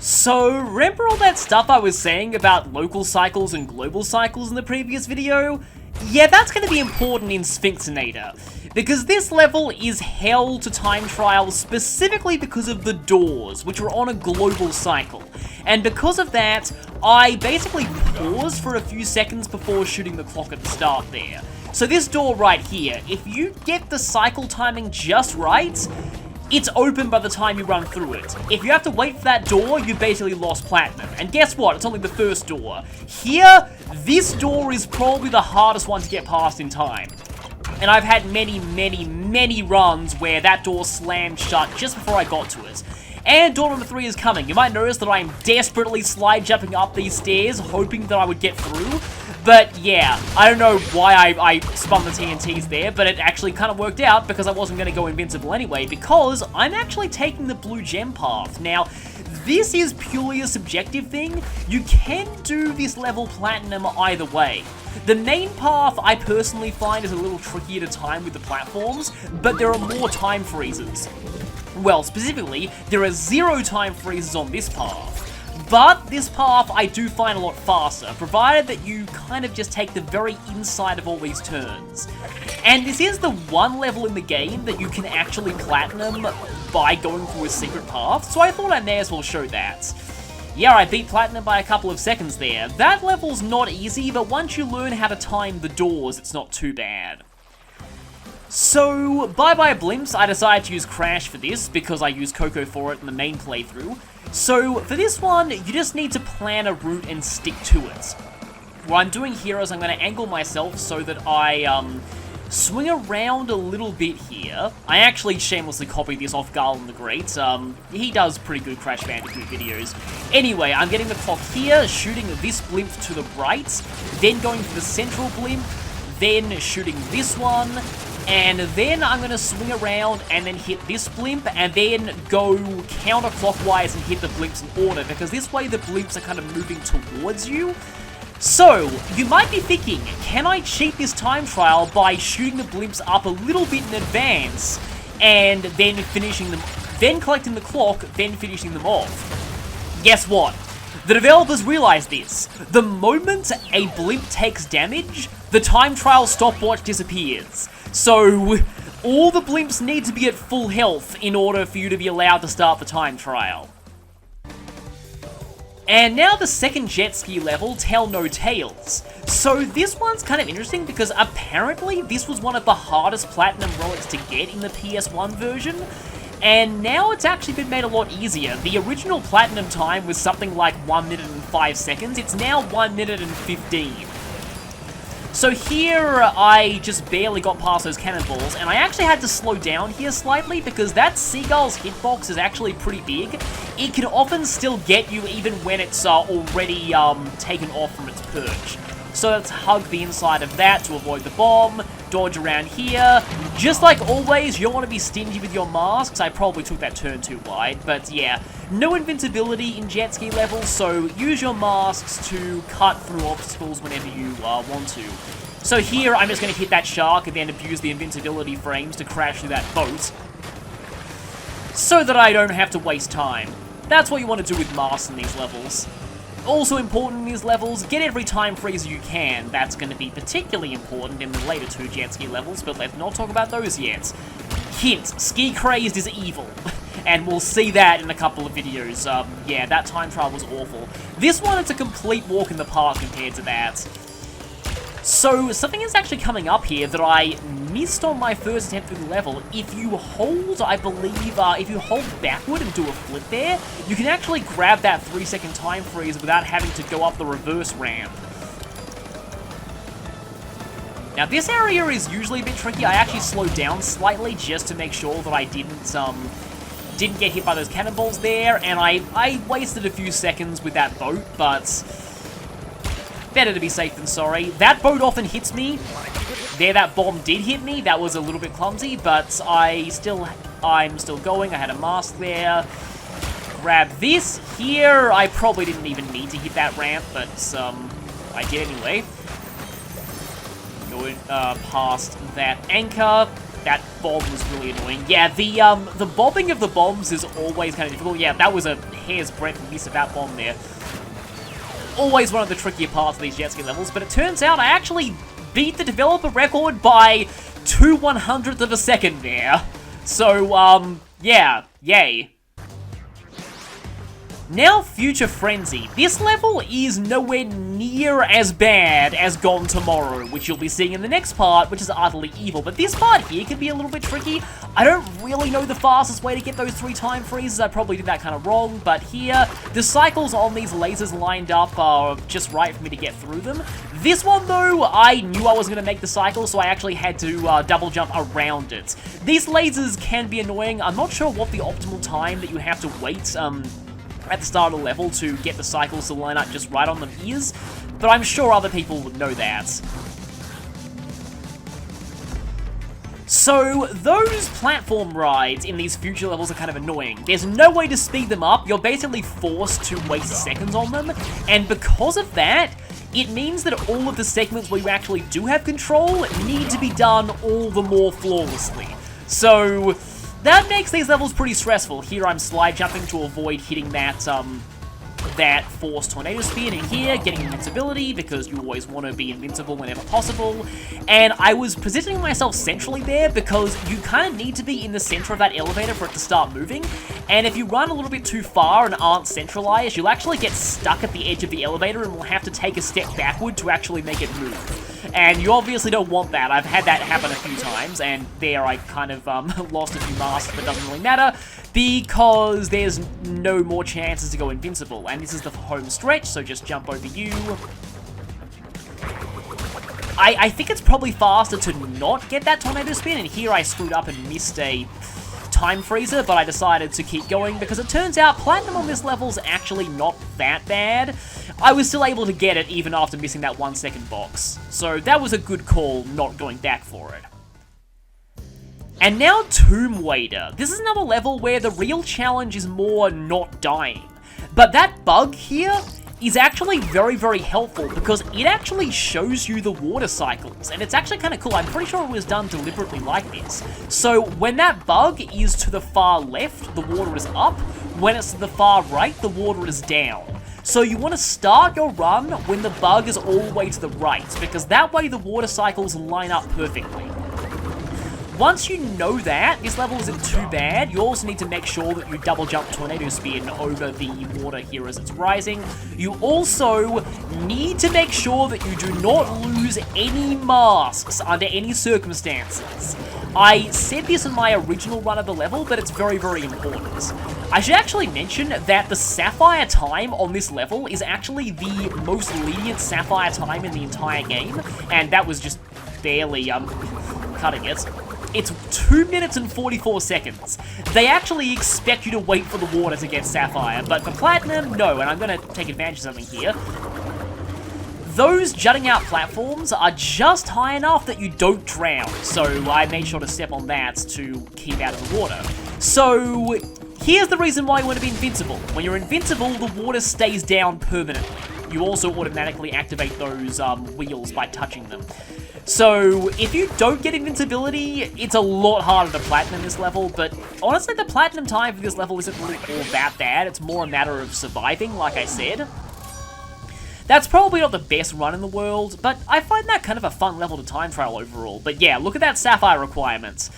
So, remember all that stuff I was saying about local cycles and global cycles in the previous video? Yeah, that's going to be important in Sphynxinator, because this level is hell to time trial specifically because of the doors, which are on a global cycle. And because of that, I basically paused for a few seconds before shooting the clock at the start there. So this door right here, if you get the cycle timing just right, it's open by the time you run through it. If you have to wait for that door, you've basically lost platinum. And guess what? It's only the first door. Here, this door is probably the hardest one to get past in time. And I've had many runs where that door slammed shut just before I got to it. And door number 3 is coming. You might notice that I'm desperately slide jumping up these stairs, hoping that I would get through. But yeah, I don't know why I spun the TNTs there, but it actually kind of worked out because I wasn't going to go invincible anyway, because I'm actually taking the blue gem path. Now, this is purely a subjective thing. You can do this level platinum either way. The main path I personally find is a little trickier to time with the platforms, but there are more time freezes. Well, specifically, there are 0 time freezes on this path. But this path I do find a lot faster, provided that you kind of just take the very inside of all these turns. And this is the one level in the game that you can actually platinum by going through a secret path, so I thought I may as well show that. Yeah, I beat platinum by a couple of seconds there. That level's not easy, but once you learn how to time the doors, it's not too bad. So, bye-bye Blimps, I decided to use Crash for this, because I used Coco for it in the main playthrough. So, for this one, you just need to plan a route and stick to it. What I'm doing here is I'm going to angle myself so that I, swing around a little bit here. I actually shamelessly copied this off Garland the Great. He does pretty good Crash Bandicoot videos. Anyway, I'm getting the clock here, shooting this blimp to the right, then going for the central blimp, then shooting this one, and then I'm going to swing around and then hit this blimp, and then go counterclockwise and hit the blimps in order, because this way the blimps are kind of moving towards you. So, you might be thinking, can I cheat this time trial by shooting the blimps up a little bit in advance, and then finishing them, then collecting the clock, then finishing them off? Guess what? The developers realized this. The moment a blimp takes damage, the time trial stopwatch disappears. So, all the blimps need to be at full health in order for you to be allowed to start the time trial. And now the second Jetski level, Tell No Tales. So this one's kind of interesting because apparently this was one of the hardest platinum relics to get in the PS1 version, and now it's actually been made a lot easier. The original platinum time was something like 1 minute and 5 seconds, it's now 1 minute and 15. So here, I just barely got past those cannonballs, and I actually had to slow down here slightly because that seagull's hitbox is actually pretty big. It can often still get you even when it's already taken off from its perch. So let's hug the inside of that to avoid the bomb, dodge around here. Just like always, you don't want to be stingy with your masks. I probably took that turn too wide, but yeah. No invincibility in Jetski levels, so use your masks to cut through obstacles whenever you want to. So here, I'm just going to hit that shark and then abuse the invincibility frames to crash through that boat, so that I don't have to waste time. That's what you want to do with masks in these levels. Also important in these levels, get every time freezer you can. That's going to be particularly important in the later 2 Jetski levels, but let's not talk about those yet. Hint, Ski Crazed is evil. And we'll see that in a couple of videos. Yeah, that time trial was awful. This one, it's a complete walk in the park compared to that. So, something is actually coming up here that I missed on my first attempt through the level. If you hold, I believe, if you hold backward and do a flip there, you can actually grab that 3-second time freeze without having to go up the reverse ramp. Now, this area is usually a bit tricky. I actually slowed down slightly just to make sure that I didn't get hit by those cannonballs there, and I wasted a few seconds with that boat, but better to be safe than sorry. That boat often hits me. There, that bomb did hit me. That was a little bit clumsy, but I'm still going. I had a mask there. Grab this here. I probably didn't even need to hit that ramp, but I did anyway. Going past that anchor. that bomb was really annoying. Yeah, the bobbing of the bombs is always kind of difficult. Yeah, that was a hair's breadth miss of that bomb there. Always one of the trickier parts of these Jetski levels, but it turns out I actually beat the developer record by 2/100th of a second there. So, yeah, yay. Now, Future Frenzy. This level is nowhere near as bad as Gone Tomorrow, which you'll be seeing in the next part, which is Utterly Evil. But this part here can be a little bit tricky. I don't really know the fastest way to get those 3 time freezes. I probably did that kind of wrong. But here, the cycles on these lasers lined up are just right for me to get through them. This one, though, I knew I was going to make the cycle, so I actually had to double jump around it. These lasers can be annoying. I'm not sure what the optimal time that you have to wait, at the start of the level to get the cycles to line up just right on them is, but I'm sure other people would know that. So, those platform rides in these future levels are kind of annoying. There's no way to speed them up, you're basically forced to waste seconds on them, and because of that, it means that all of the segments where you actually do have control need to be done all the more flawlessly. So, that makes these levels pretty stressful. Here I'm slide jumping to avoid hitting that forced tornado spin, and here getting invincibility because you always want to be invincible whenever possible. And I was positioning myself centrally there because you kind of need to be in the center of that elevator for it to start moving. And if you run a little bit too far and aren't centralized, you'll actually get stuck at the edge of the elevator and will have to take a step backward to actually make it move. And you obviously don't want that. I've had that happen a few times, and there I kind of lost a few masks, but it doesn't really matter, because there's no more chances to go invincible. And this is the home stretch, so just jump over you. I think it's probably faster to not get that tornado spin, and here I screwed up and missed a time freezer, but I decided to keep going because it turns out platinum on this level's actually not that bad. I was still able to get it even after missing that 1 second box. So that was a good call not going back for it. And now Tomb Wader. This is another level where the real challenge is more not dying. But that bug here is actually very, very helpful because it actually shows you the water cycles, and it's actually kind of cool. I'm pretty sure it was done deliberately like this. So when that bug is to the far left, the water is up. When it's to the far right, the water is down. So you want to start your run when the bug is all the way to the right, because that way the water cycles line up perfectly. Once you know that, this level isn't too bad. You also need to make sure that you double jump tornado spin over the water here as it's rising. You also need to make sure that you do not lose any masks under any circumstances. I said this in my original run of the level, but it's very, very important. I should actually mention that the Sapphire time on this level is actually the most lenient Sapphire time in the entire game, and that was just barely, cutting it. It's 2 minutes and 44 seconds. They actually expect you to wait for the water to get Sapphire, but for Platinum, no, and I'm going to take advantage of something here. Those jutting out platforms are just high enough that you don't drown, so I made sure to step on that to keep out of the water. So, here's the reason why you want to be invincible. When you're invincible, the water stays down permanently. You also automatically activate those wheels by touching them. So, if you don't get invincibility, it's a lot harder to platinum this level, but honestly, the platinum time for this level isn't really all that bad. It's more a matter of surviving, like I said. That's probably not the best run in the world, but I find that kind of a fun level to time trial overall. But yeah, look at that Sapphire requirements.